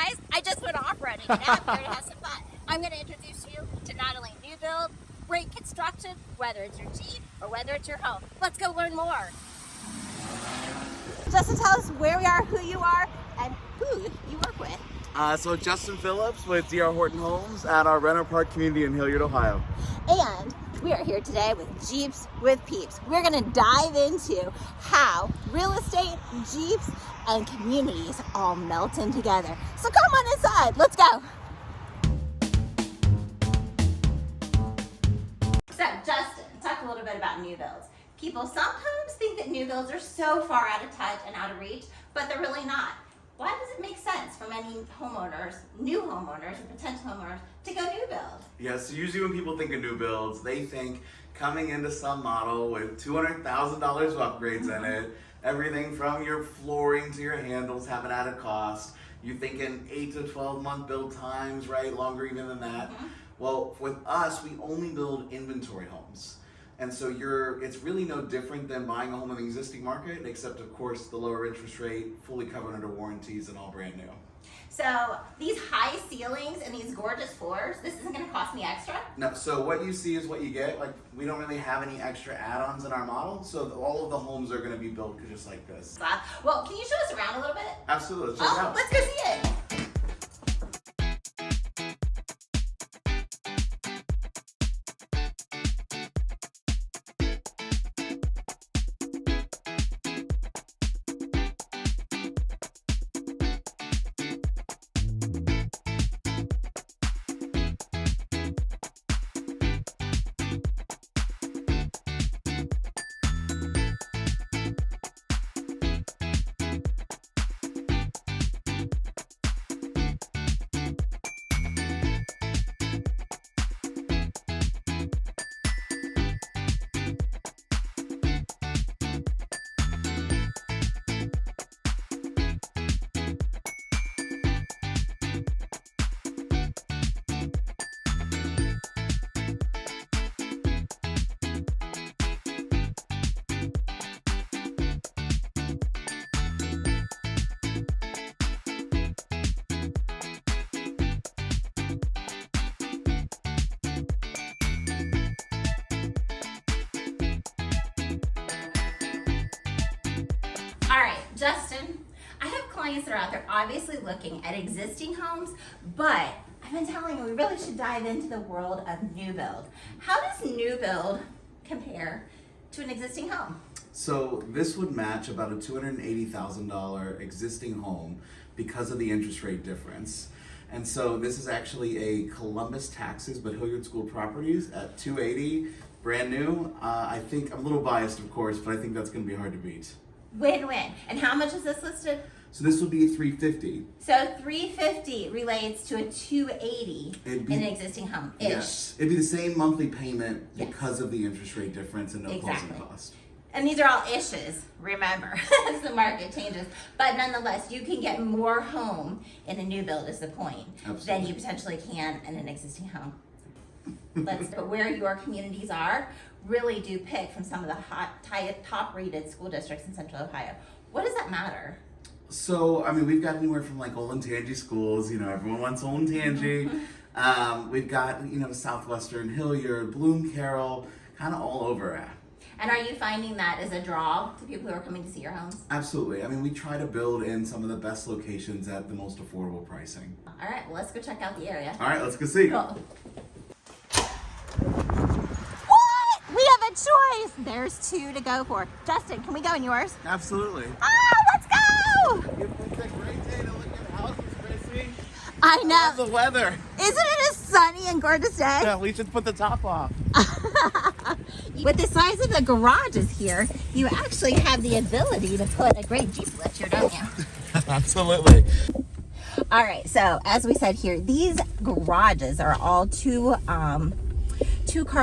guys, I just went off-roading and I'm here to have some fun. I'm going to introduce you to not only new build, great construction, whether it's your Jeep or whether it's your home. Let's go learn more. Justin, tell us where we are, who you are, and who you work with. So Justin Phillips with DR Horton Homes at our Renner Park community in Hilliard, Ohio. And we are here today with Jeeps with Peeps. We're going to dive into how real estate, Jeeps, and communities all melt in together. So come on inside, let's go. So Justin, talk a little bit about new builds. People sometimes think that new builds are so far out of touch and out of reach, but they're really not. Why does it make sense for many homeowners, new homeowners or potential homeowners, to go new build? Yes, usually when people think of new builds, they think coming into some model with $200,000 of upgrades in it, everything from your flooring to your handles have an added cost. You're thinking 8 to 12 month build times, right? Longer even than that. Well, with us, we only build inventory homes. And so it's really no different than buying a home in the existing market, except of course the lower interest rate, fully covered under warranties, and all brand new. So these high ceilings and these gorgeous floors, this isn't going to cost me extra? No, so what you see is what you get. Like, we don't really have any extra add-ons in our model, so all of the homes are going to be built just like this. Well, can you show us around a little bit? Absolutely, let's check it out. Let's go see it. All right, Justin, I have clients that are out there obviously looking at existing homes, but I've been telling you we really should dive into the world of new build. How does new build compare to an existing home? So this would match about a $280,000 existing home because of the interest rate difference. And so this is actually a Columbus taxes, but Hilliard School Properties at $280, brand new. I think, I'm a little biased of course, but I think that's gonna be hard to beat. Win-win. And how much is this listed? So this would be $350. So $350 relates to a $280 in an existing home-ish. Yes, it'd be the same monthly payment because of the interest rate difference and no closing cost. And these are all issues, remember, as the market changes. But nonetheless, you can get more home in a new build is the point than you potentially can in an existing home. But where your communities are, really do pick from some of the top-rated school districts in Central Ohio. What does that matter? So, I mean, we've got anywhere from like Olentangy schools, you know, everyone wants Olentangy. We've got, you know, Southwestern, Hilliard, Bloom Carroll, kind of all over. And are you finding that as a draw to people who are coming to see your homes? Absolutely. I mean, we try to build in some of the best locations at the most affordable pricing. All right, well, let's go check out the area. All right, let's go see. Cool. What? We have a choice. There's 2 to go for. Justin, can we go in yours? Absolutely. Let's go! It's a great day to look at houses, Chrisi. I know. I love the weather. Isn't it a sunny and gorgeous day? Yeah, we should put the top off. With the size of the garages here, you actually have the ability to put a great Jeep lift here, don't you? Absolutely. All right, so as we said here, these garages are all two-car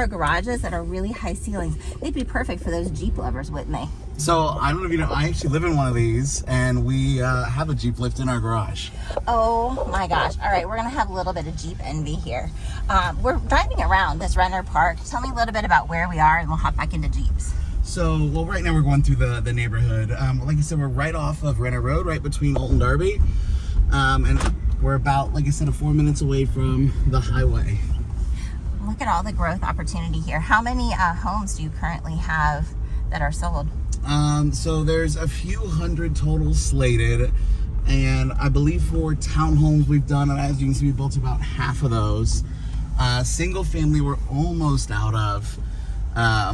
garages that are really high ceilings. They'd be perfect for those Jeep lovers, wouldn't they? So, I don't know if you know, I actually live in one of these, and we have a Jeep lift in our garage. Oh my gosh. All right, we're gonna have a little bit of Jeep envy here. We're driving around this Renner Park. Tell me a little bit about where we are, and we'll hop back into Jeeps. So, well, right now we're going through the neighborhood. Like I said, we're right off of Renner Road, right between Olton Darby. And We're about, like I said, 4 minutes away from the highway. Look at all the growth opportunity here. How many homes do you currently have that are sold? So there's a few hundred total slated, and I believe for townhomes we've done, and as you can see, we built about half of those. Single family we're almost out of.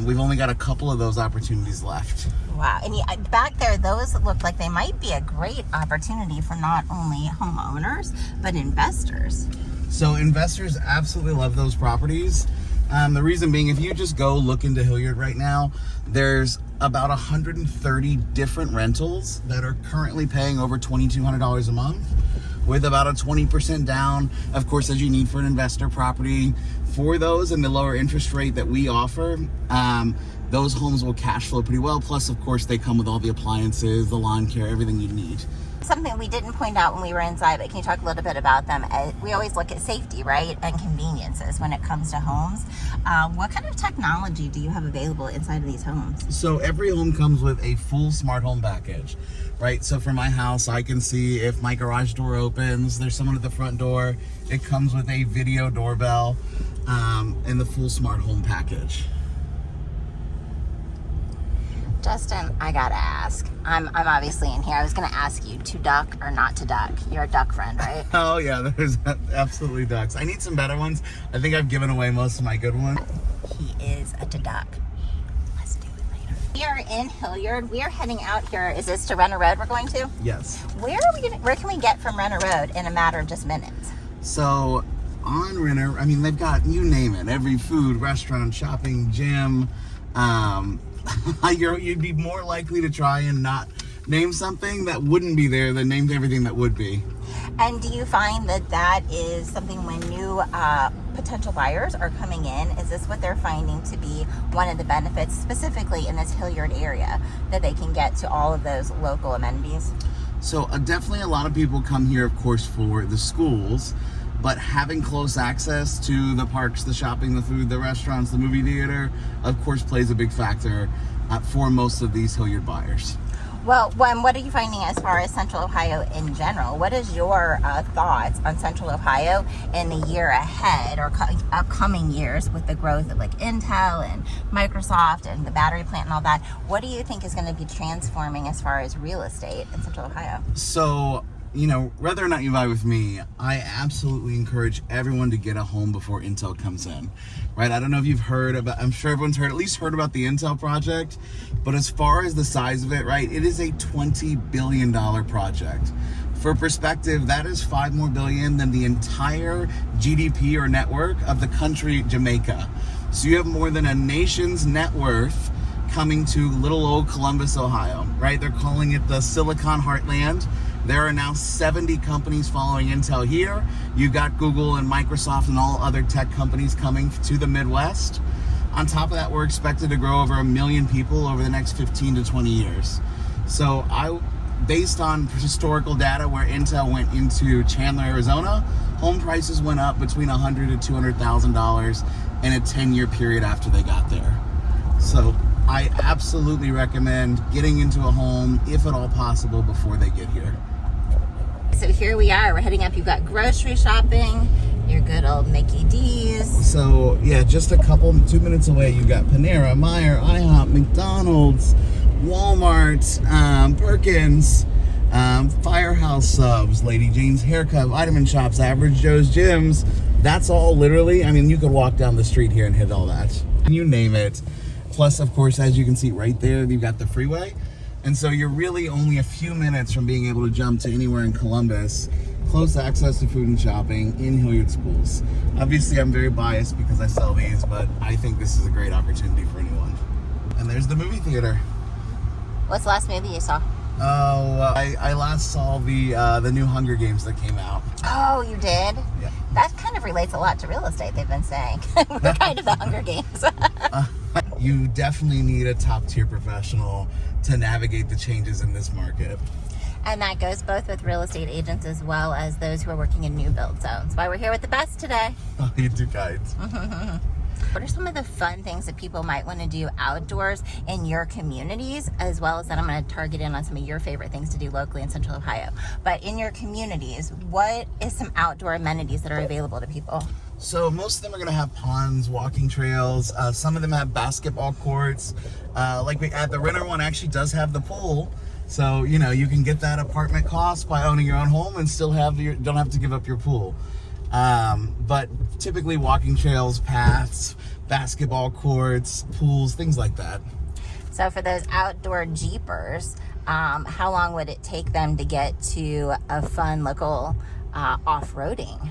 We've only got a couple of those opportunities left. Wow, and back there, those look like they might be a great opportunity for not only homeowners, but investors. So investors absolutely love those properties. The reason being, if you just go look into Hilliard right now, there's about 130 different rentals that are currently paying over $2,200 a month, with about a 20% down, of course, as you need for an investor property. For those and the lower interest rate that we offer, those homes will cash flow pretty well. Plus, of course, they come with all the appliances, the lawn care, everything you need. Something we didn't point out when we were inside, but can you talk a little bit about them? We always look at safety, right, and conveniences when it comes to homes. What kind of technology do you have available inside of these homes? So every home comes with a full smart home package, right? So for my house, I can see if my garage door opens, there's someone at the front door. It comes with a video doorbell and the full smart home package. Justin, I gotta ask. I'm obviously in here. I was gonna ask you to duck or not to duck. You're a duck friend, right? Oh yeah, there's absolutely ducks. I need some better ones. I think I've given away most of my good ones. He is a duck. Let's do it later. We are in Hilliard. We are heading out here. Is this to Renner Road we're going to? Yes. Where can we get from Renner Road in a matter of just minutes? So on Renner, I mean, they've got, you name it, every food, restaurant, shopping, gym. You'd be more likely to try and not name something that wouldn't be there than name everything that would be. And do you find that that is something when new potential buyers are coming in? Is this what they're finding to be one of the benefits, specifically in this Hilliard area, that they can get to all of those local amenities? So definitely a lot of people come here, of course, for the schools, but having close access to the parks, the shopping, the food, the restaurants, the movie theater, of course, plays a big factor for most of these Hilliard buyers. Well, what are you finding as far as Central Ohio in general? What is your thoughts on Central Ohio in the year ahead or upcoming years with the growth of like Intel and Microsoft and the battery plant and all that? What do you think is going to be transforming as far as real estate in Central Ohio? So, you know, whether or not you buy with me, I absolutely encourage everyone to get a home before Intel comes in, right? I don't know if you've heard about, I'm sure everyone's at least heard about the Intel project, but as far as the size of it, right, it is a $20 billion project. For perspective, that is $5 billion more than the entire GDP or net worth of the country Jamaica. So you have more than a nation's net worth coming to little old Columbus, Ohio, right? They're calling it the Silicon Heartland. There are now 70 companies following Intel here. You've got Google and Microsoft and all other tech companies coming to the Midwest. On top of that, we're expected to grow over 1 million people over the next 15 to 20 years. So based on historical data where Intel went into Chandler, Arizona, home prices went up between $100,000 to $200,000 in a 10-year period after they got there. So I absolutely recommend getting into a home, if at all possible, before they get here. So here we are, we're heading up. You've got grocery shopping, your good old Mickey D's. So yeah, just 2 minutes away, you've got Panera, Meijer, IHOP, McDonald's, Walmart, Perkins, Firehouse Subs, Lady Jane's Haircut, Vitamin Shops, Average Joe's Gyms. That's all literally, I mean, you could walk down the street here and hit all that. You name it. Plus, of course, as you can see right there, you've got the freeway. And so you're really only a few minutes from being able to jump to anywhere in Columbus. Close access to food and shopping in Hilliard schools. Obviously, I'm very biased because I sell these, but I think this is a great opportunity for anyone. And there's the movie theater. What's the last movie you saw? Oh, I last saw the new Hunger Games that came out. Oh, you did? Yeah. That kind of relates a lot to real estate, they've been saying. We're kind of the Hunger Games. You definitely need a top-tier professional to navigate the changes in this market. And that goes both with real estate agents as well as those who are working in new build zones. Why we're here with the best today. Oh, you do guides. What are some of the fun things that people might want to do outdoors in your communities, as well as that I'm going to target in on some of your favorite things to do locally in Central Ohio. But in your communities, what is some outdoor amenities that are available to people? So most of them are going to have ponds, walking trails. Some of them have basketball courts. At the Renner one actually does have the pool. So, you know, you can get that apartment cost by owning your own home and still don't have to give up your pool. But typically walking trails, paths, basketball courts, pools, things like that. So for those outdoor Jeepers, how long would it take them to get to a fun local off-roading?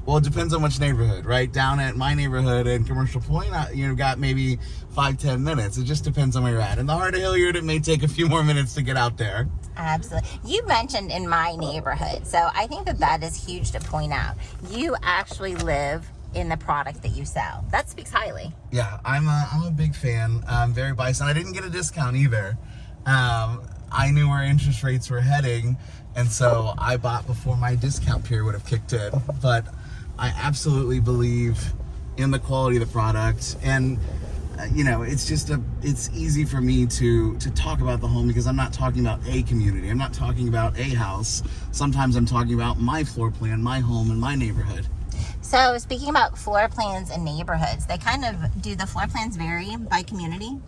Well, it depends on which neighborhood, right? Down at my neighborhood in Commercial Point, got maybe 5-10 minutes. It just depends on where you're at. In the heart of Hilliard, it may take a few more minutes to get out there. Absolutely. You mentioned in my neighborhood, so I think that is huge to point out. You actually live in the product that you sell. That speaks highly. Yeah, I'm a big fan. I'm very biased, and I didn't get a discount either. I knew where interest rates were heading, and so I bought before my discount period would have kicked in. But I absolutely believe in the quality of the product, and it's easy for me to talk about the home because I'm not talking about a community. I'm not talking about a house. Sometimes I'm talking about my floor plan, my home, and my neighborhood. So speaking about floor plans and neighborhoods, do the floor plans vary by community?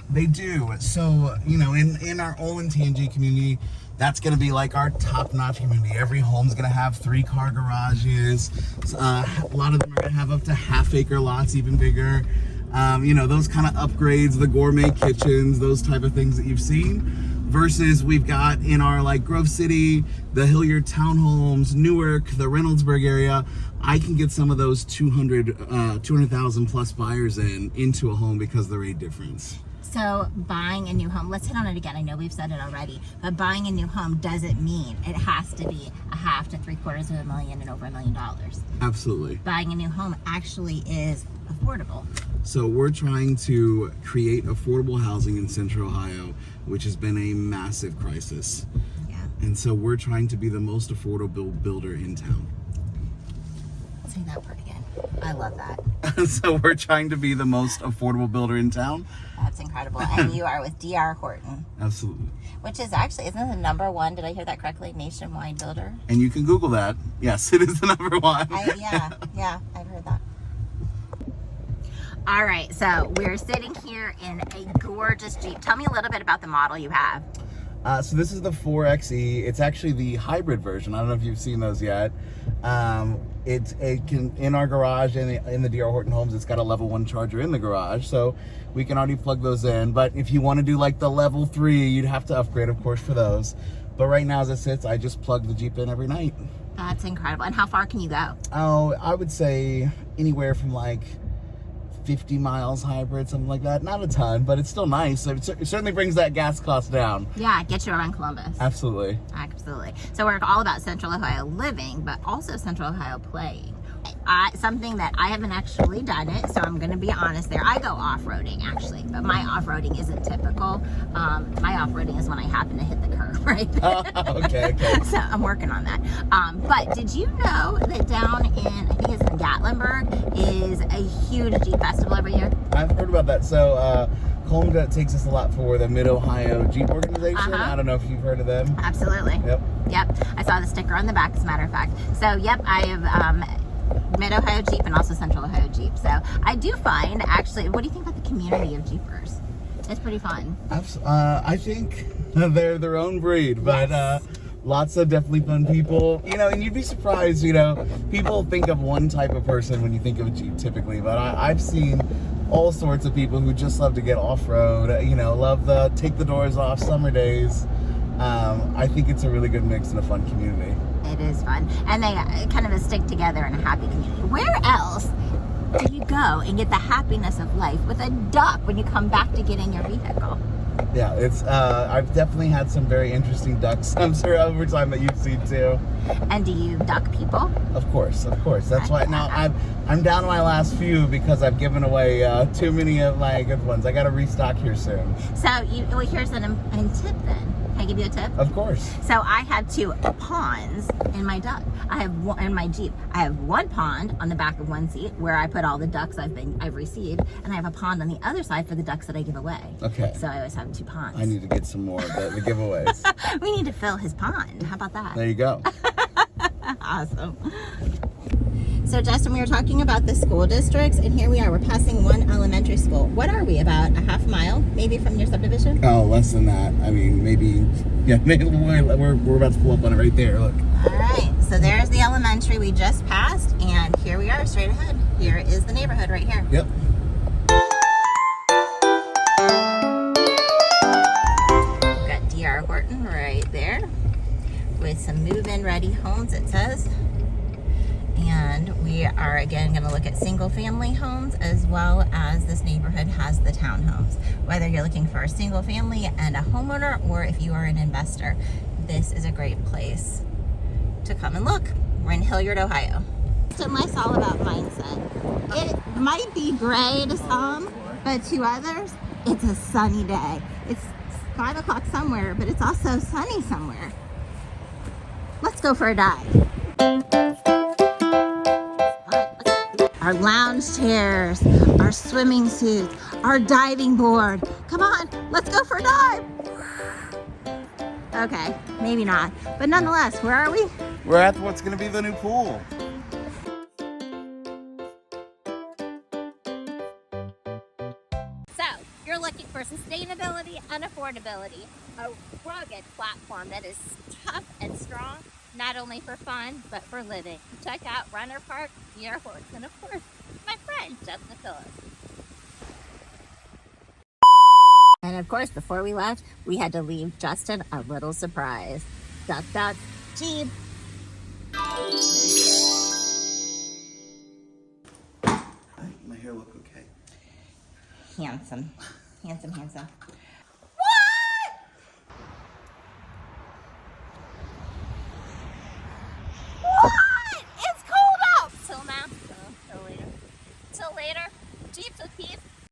They do. So, in our Olentangy community, that's going to be like our top-notch community. Every home's going to have 3-car garages. A lot of them are going to have up to half-acre lots, even bigger. Those kind of upgrades, the gourmet kitchens, those type of things that you've seen. Versus we've got in our Grove City, the Hilliard townhomes, Newark, the Reynoldsburg area. I can get some of those 200,000 plus buyers into a home because of the rate difference. So buying a new home, let's hit on it again. I know we've said it already, but buying a new home doesn't mean it has to be $500,000 to $750,000 and over $1 million. Absolutely. Buying a new home actually is affordable. So we're trying to create affordable housing in Central Ohio, which has been a massive crisis. Yeah. And so we're trying to be the most affordable builder in town. Say that word again. I love that. So we're trying to be the most affordable builder in town. That's incredible. And you are with DR Horton. Absolutely. Which is actually, isn't it the #1, did I hear that correctly, nationwide builder? And you can Google that. Yes, it is the #1. Yeah, I've heard that. All right, so we're sitting here in a gorgeous Jeep. Tell me a little bit about the model you have. So this is the 4xe. It's actually the hybrid version. I don't know if you've seen those yet. It can, in our garage in the DR Horton homes, it's got a level 1 charger in the garage, so we can already plug those in. But if you want to do the level 3, you'd have to upgrade, of course, for those. But right now, as it sits, I just plug the Jeep in every night. That's incredible. And how far can you go? Oh, I would say anywhere from 50 miles hybrid, something like that. Not a ton, but it's still nice. It certainly brings that gas cost down. Yeah, get you around Columbus. Absolutely. So we're all about Central Ohio living, but also Central Ohio playing. Something that I haven't actually done it, so I'm going to be honest there. I go off-roading actually, but my off-roading isn't typical. My off-roading is when I happen to hit the curb, right? Okay. So I'm working on that. But did you know that down in, I think it's in Gatlinburg, is a huge Jeep festival every year? I've heard about that. So Column takes us a lot for the Mid-Ohio Jeep organization. I don't know if you've heard of them. Absolutely. Yep. I saw the sticker on the back, as a matter of fact. So yep, I have Mid-Ohio Jeep and also Central Ohio Jeep. So I do find, actually, what do you think about the community of Jeepers? It's pretty fun. I think they're their own breed, but lots of definitely fun people. And you'd be surprised, people think of one type of person when you think of a Jeep typically, but I've seen all sorts of people who just love to get off-road, love the take the doors off summer days. I think it's a really good mix and a fun community. It is fun. And they kind of stick together in a happy community. Where else do you go and get the happiness of life with a duck when you come back to get in your vehicle? Yeah, it's I've definitely had some very interesting ducks I'm sure over time that you've seen too. And do you duck people? Of course. That's why now I'm down to my last few because I've given away too many of my good ones. I got to restock here soon. So here's an tip then. Can I give you a tip? Of course. So I have 2 ponds in my duck. I have one in my Jeep. I have one pond on the back of one seat where I put all the ducks I've received, and I have a pond on the other side for the ducks that I give away. Okay. So I always have 2 ponds. I need to get some more of the giveaways. We need to fill his pond. How about that? There you go. Awesome. So Justin, we were talking about the school districts, and here we are. We're passing one elementary school. What are we, about a half mile, maybe, from your subdivision? Oh, less than that. I mean, maybe, yeah, maybe we're about to pull up on it right there. Look. All right, so there's the elementary we just passed, and here we are, straight ahead. Here is the neighborhood right here. Yep. We've got DR Horton right there with some move-in ready homes, it says. And we are again going to look at single family homes, as well as this neighborhood has the townhomes. Whether you're looking for a single family and a homeowner, or if you are an investor, this is a great place to come and look. We're in Hilliard, Ohio. So it's all about mindset. It might be gray to some, but to others, it's a sunny day. It's 5 o'clock somewhere, but it's also sunny somewhere. Let's go for a dive. Our lounge chairs, our swimming suits, our diving board. Come on, let's go for a dive. Okay, maybe not, but nonetheless, where are we? We're at what's going to be the new pool. So, you're looking for sustainability and affordability, a rugged platform that is tough and strong, not only for fun, but for living. Check out Runner Park, DR Horton, and of course, my friend, Justin Phillips. And of course, before we left, we had to leave Justin a little surprise. Duck, duck, Jeep. My hair look okay. Handsome, handsome, handsome. It's cold out! Till now? Till later. Till later. Jeep with Keith.